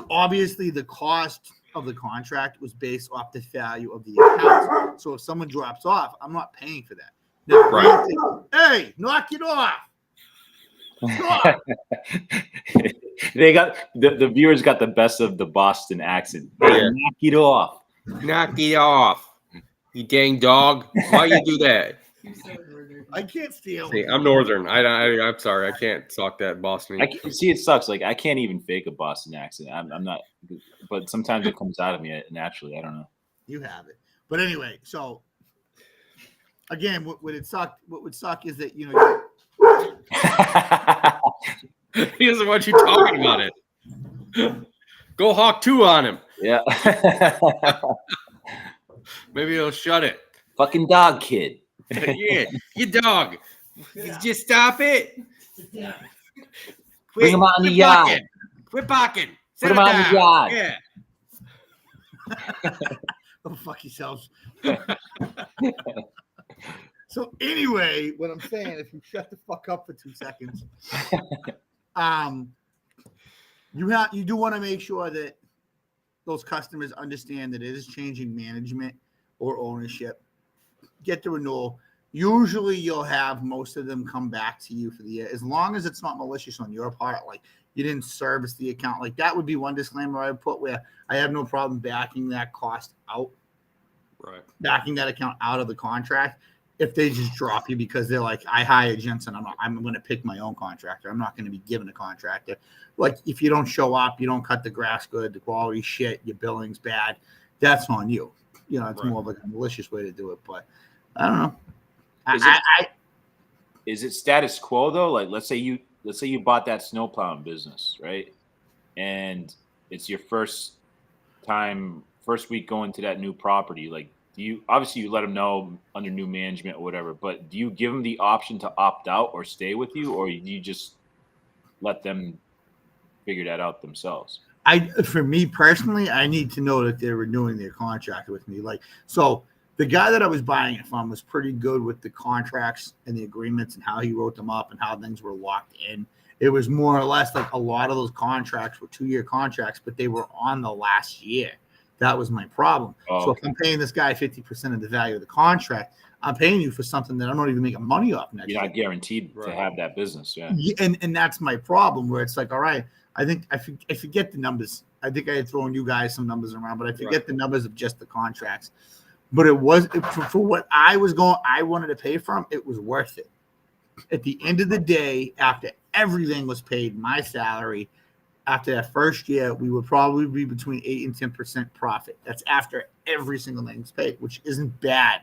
obviously the cost of the contract was based off the value of the accounts. So if someone drops off, I'm not paying for that. Now, right. Hey, knock it off. They got the viewers got the best of the Boston accent. Hey, knock it off. Knock it off. You dang dog. Why you do that? I can't steal. See, I'm Northern. I'm sorry. I can't talk that Boston. See, it sucks. Like, I can't even fake a Boston accent. I'm not, but sometimes it comes out of me naturally. I don't know. You have it. But anyway, so again, what would suck is that, you know, he doesn't want you talking about it. Go Hawk 2 on him. Yeah. Maybe he'll shut it. Fucking dog kid. Yeah, you dog. Yeah. Just stop it. Yeah. Bring him on the yard. Quit barking. Put him on the yard. Yeah. Go fuck yourselves. So anyway, what I'm saying, if you shut the fuck up for 2 seconds, you do want to make sure that those customers understand that it is changing management or ownership. Get the renewal. Usually you'll have most of them come back to you for the year, as long as it's not malicious on your part, like you didn't service the account. Like that would be one disclaimer I would put, where I have no problem backing that cost out Right. backing that account out of the contract. If they just drop you because they're like, I hired Jensen, I'm going to pick my own contractor. I'm not going to be given a contractor. Like if you don't show up, you don't cut the grass good, the quality shit, your billing's bad, that's on you. You know, it's more of like a malicious way to do it. But I don't know. Is it status quo though? Like let's say you bought that snowplowing business, right? And it's your first week going to that new property. Like you let them know under new management or whatever, but do you give them the option to opt out or stay with you, or do you just let them figure that out themselves? For me personally, I need to know that they're renewing their contract with me. Like, so the guy that I was buying it from was pretty good with the contracts and the agreements and how he wrote them up and how things were locked in. It was more or less like a lot of those contracts were 2-year contracts, but they were on the last year. That was my problem. So if I'm paying this guy 50% of the value of the contract, I'm paying you for something that I'm not even making money off next year. You're not guaranteed to have that business. Yeah. And that's my problem, where it's like, all right, I think I forget the numbers. I think I had thrown you guys some numbers around, but I forget the numbers of just the contracts. But it was for what I wanted to pay from, it was worth it. At the end of the day, after everything was paid, my salary, after that first year, we would probably be between 8 and 10% profit. That's after every single thing's paid, which isn't bad.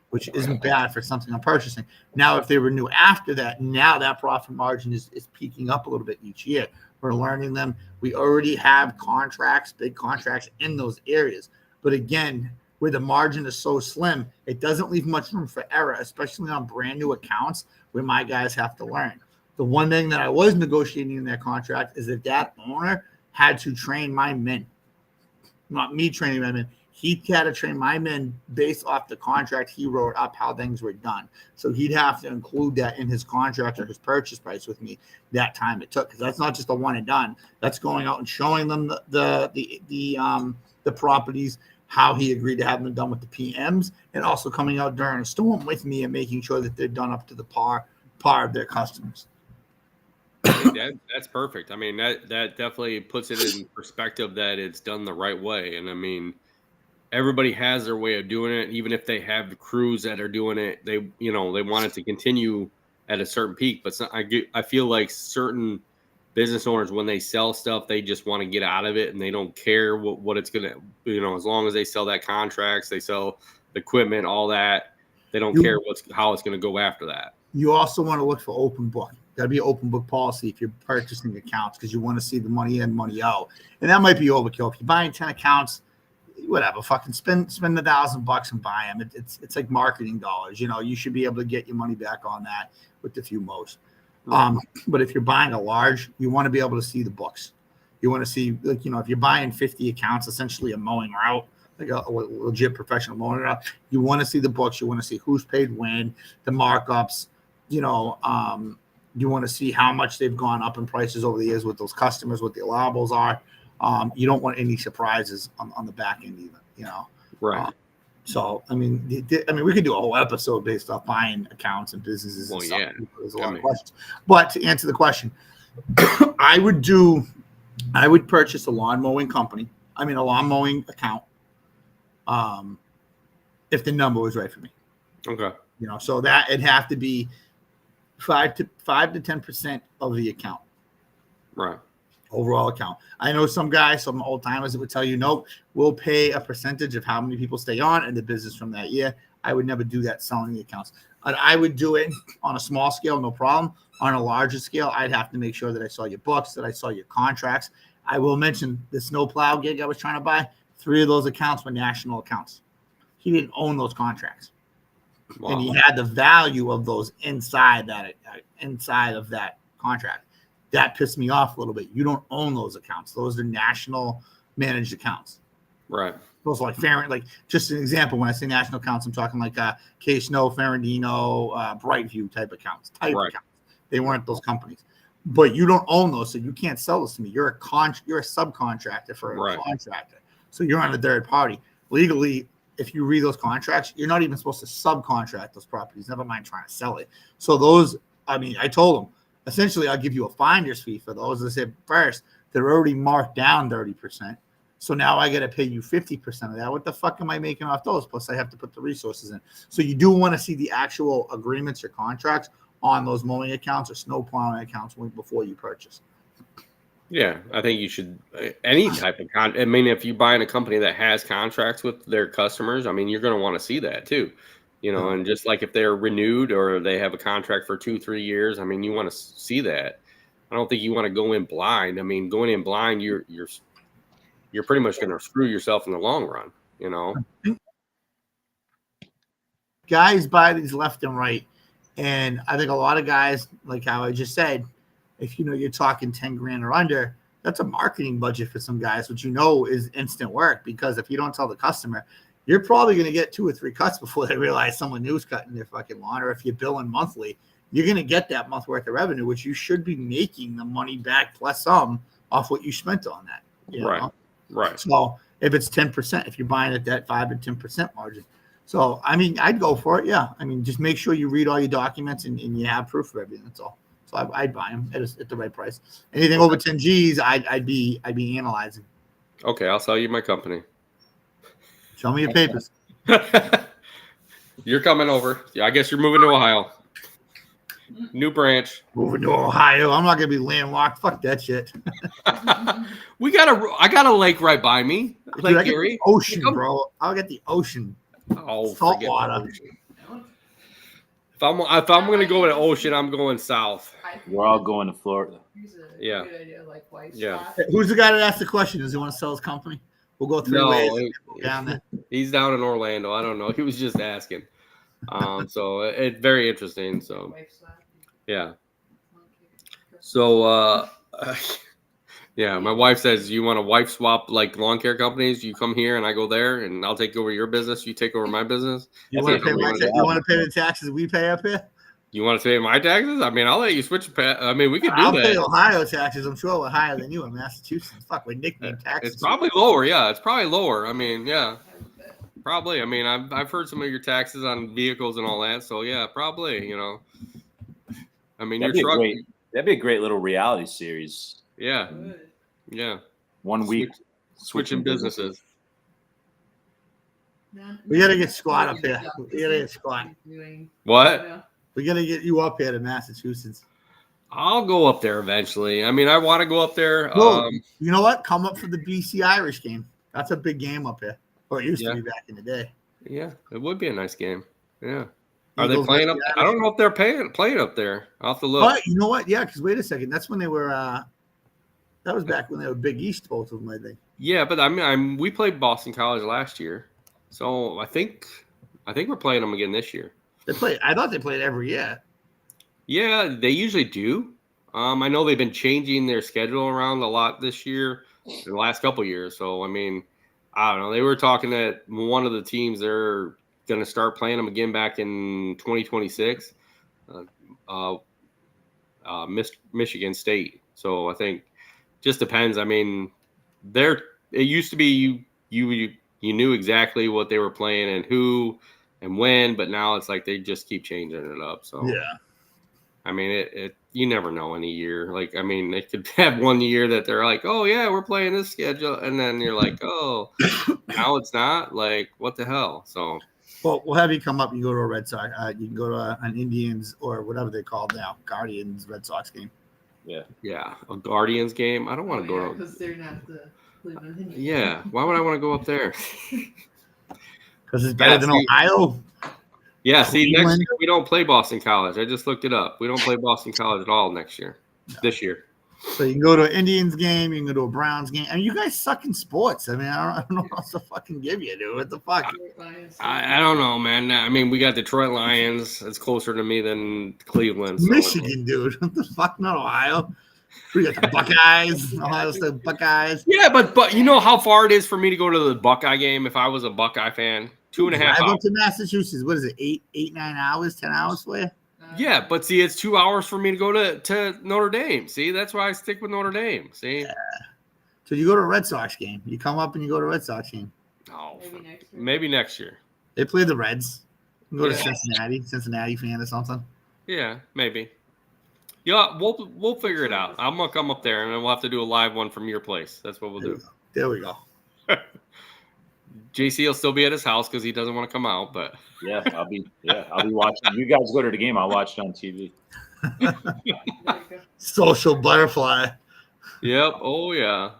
For something I'm purchasing. Now, if they renew after that, now that profit margin is peaking up a little bit each year. We're learning them. We already have contracts, big contracts in those areas. But again, where the margin is so slim, it doesn't leave much room for error, especially on brand new accounts where my guys have to learn. The one thing that I was negotiating in that contract is that owner had to train my men, not me training my men. He had to train my men based off the contract he wrote up, how things were done. So he'd have to include that in his contract or his purchase price with me that time it took. Because that's not just a one and done. That's going out and showing them the properties, how he agreed to have them done with the PMs, and also coming out during a storm with me and making sure that they're done up to the par of their customers. That's perfect. I mean, that definitely puts it in perspective that it's done the right way. And I mean, everybody has their way of doing it. Even if they have the crews that are doing it, they want it to continue at a certain peak. But I feel like certain business owners, when they sell stuff, they just want to get out of it and they don't care what it's going to, as long as they sell that contracts, they sell the equipment, all that. They don't care how it's going to go after that. You also want to look for open book. Got to be an open book policy if you're purchasing accounts, because you want to see the money in, money out. And that might be overkill. If you're buying 10 accounts, whatever, fucking spend $1,000 and buy them. It's like marketing dollars. You should be able to get your money back on that with the few most. But if you're buying a large, you want to be able to see the books. You want to see, if you're buying 50 accounts, essentially a mowing route, like a legit professional mowing route, you want to see the books. You want to see who's paid when, the markups. You want to see how much they've gone up in prices over the years with those customers, what the allowables are. You don't want any surprises on the back end either, Right. So, I mean, we could do a whole episode based off buying accounts and businesses and stuff. Yeah. There's a lot of questions. But to answer the question, I would purchase a lawn mowing account, if the number was right for me. Okay. So that it'd have to be 5 to 10% of the account. Right. Overall account. I know some old timers that would tell you, nope, we'll pay a percentage of how many people stay on in the business from that year. I would never do that selling the accounts. I would do it on a small scale, no problem. On a larger scale, I'd have to make sure that I saw your books, that I saw your contracts. I will mention the snowplow gig I was trying to buy. 3 of those accounts were national accounts. He didn't own those contracts. Wow. And he had the value of those inside of that contract. That pissed me off a little bit. You don't own those accounts. Those are national managed accounts. Right. Those are like just an example. When I say national accounts, I'm talking like K-Snow, Ferrandino, Brightview type accounts. Accounts. They weren't those companies. But you don't own those, so you can't sell those to me. You're a subcontractor for a contractor. So you're on a third party. Legally, if you read those contracts, you're not even supposed to subcontract those properties, never mind trying to sell it. So those, I told them, essentially, I'll give you a finder's fee for those. I said, first, they're already marked down 30%. So now I got to pay you 50% of that. What the fuck am I making off those? Plus, I have to put the resources in. So you do want to see the actual agreements or contracts on those mowing accounts or snow plowing accounts before you purchase. Yeah, I think you should any type of I mean, if you buy in a company that has contracts with their customers, I mean, you're going to want to see that too, and just like if they're renewed or they have a contract for 2-3 years, I mean, you want to see that. I don't think you want to go in blind. I mean, going in blind, you're pretty much going to screw yourself in the long run, Guys buy these left and right. And I think a lot of guys, like how I just said, if you're talking 10 grand or under, that's a marketing budget for some guys, which is instant work, because if you don't tell the customer, you're probably going to get 2 or 3 cuts before they realize someone new's cutting their fucking lawn. Or if you're billing monthly, you're going to get that month worth of revenue, which you should be making the money back plus some off what you spent on that. Right. So if it's 10%, if you're buying at that 5 to 10% margin. So, I mean, I'd go for it. Yeah. I mean, just make sure you read all your documents and you have proof of everything. That's all. So I'd buy them at the right price. Anything over 10 G's, I'd be analyzing. Okay, I'll sell you my company. Show me your papers. You're coming over. Yeah, I guess you're moving to Ohio. New branch. Moving to Ohio. I'm not gonna be landlocked. Fuck that shit. I got a lake right by me. Lake Dude, Erie. Ocean, bro. I'll get the ocean. Oh, salt water. If I'm gonna go to the ocean, I'm going south. We're all going to Florida. Yeah. Good idea, like white Yeah. spot. Who's the guy that asked the question? Does he want to sell his company? We'll go 3 ways. Down there. He's down in Orlando. I don't know. He was just asking. So it's very interesting. So White spot. yeah. So yeah, my wife says, you want to wife swap like lawn care companies? You come here and I go there, and I'll take over your business. You take over my business. You want to pay the taxes we pay up here? You want to pay my taxes? I mean, I'll let you switch. I mean, we could do I'll that. pay Ohio taxes. I'm sure we're higher than you in Massachusetts. Fuck, we nickname taxes. It's probably lower. Yeah, it's probably lower. I mean, yeah, probably. I mean, I've heard some of your taxes on vehicles and all that. So yeah, probably. I mean, your truck. That'd be a great little reality series. Yeah, Good. yeah. 1 week Switching businesses. We gotta get Scott up here. We gotta get Scott. What? We gotta get you up here to Massachusetts. I'll go up there eventually. I mean, I want to go up there. You know what? Come up for the BC Irish game. That's a big game up here. Or it used to be back in the day. Yeah, it would be a nice game. Yeah. Are they playing up? I don't know if they're playing up there. I'll have to look. But you know what? Yeah, because wait a second. That's when they were. That was back when they were Big East, both of them, I think. Yeah, but I mean, we played Boston College last year, so I think we're playing them again this year. I thought they played every year. Yeah, they usually do. I know they've been changing their schedule around a lot this year, in the last couple of years. So I mean, I don't know. They were talking that one of the teams they're going to start playing them again back in 2026. Michigan State. So I think just depends. I mean, it used to be you knew exactly what they were playing and who and when, but now it's like they just keep changing it up. So yeah, I mean, it you never know any year. Like, I mean, they could have 1 year that they're like, oh yeah, we're playing this schedule, and then you're like, oh, now it's not. Like, what the hell? So. Well, we'll have you come up and go to a Red Sox. You can go to an Indians or whatever they're called now, Guardians Red Sox game. Yeah, a Guardians game. I don't want to go to because they're not the Cleveland Indians. Yeah, why would I want to go up there? Because it's better than Ohio. Yeah, see, next Cleveland. year we don't play Boston College. I just looked it up. We don't play Boston College at all next year. No. This year. So you can go to an Indians game, you can go to a Browns game. I mean, you guys suck in sports. I mean, I don't know what else to fucking give you, dude. What the fuck? I don't know, man. I mean, we got Detroit Lions. It's closer to me than Cleveland. So. Michigan, dude. What the fuck? Not Ohio. We got the Buckeyes. Ohio State Buckeyes. Yeah, but you know how far it is for me to go to the Buckeye game if I was a Buckeye fan? 2.5 hours. I went to Massachusetts. What is it? 8, 9 hours, 10 hours for you? Yeah, but see, it's 2 hours for me to go to Notre Dame. See, that's why I stick with Notre Dame. See, yeah. So you go to a Red Sox game. You come up and you go to a Red Sox game. Oh, maybe next year. They play the Reds. You can go to Cincinnati fan or something. Yeah, maybe. Yeah, we'll figure it out. I'm gonna come up there and then we'll have to do a live one from your place. That's what we'll do. There we go. JC will still be at his house because he doesn't want to come out. But Yeah, I'll be watching. You guys go to the game. I'll watch it on TV. Social butterfly. Yep. Oh yeah.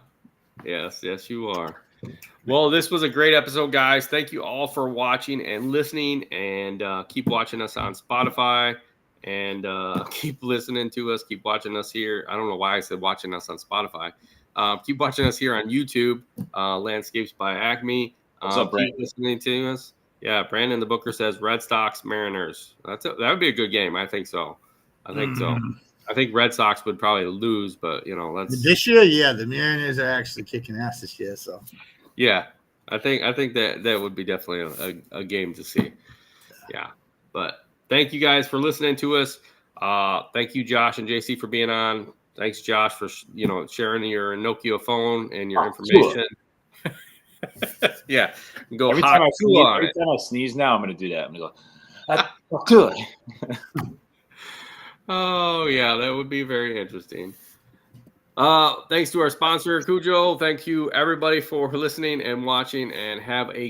Yes, you are. Well, this was a great episode, guys. Thank you all for watching and listening, and keep watching us on Spotify, and keep listening to us. Keep watching us here. I don't know why I said watching us on Spotify. Keep watching us here on YouTube, Landscapes by Acme. What's up, Brandon? Keep listening to us. Yeah, Brandon the Booker says Red Sox Mariners. That would be a good game. I think so. I think Red Sox would probably lose, but let's. This year, yeah, the Mariners are actually kicking ass this year. So yeah, I think that would be definitely a game to see. Yeah, but thank you guys for listening to us. Thank you, Josh and JC, for being on. Thanks, Josh, for sharing your Nokia phone and your information. Yeah, go every hot time I sneeze now, I'm gonna do that. I'm gonna go. Good. Oh yeah, that would be very interesting. Thanks to our sponsor, Cujo. Thank you everybody for listening and watching, and have a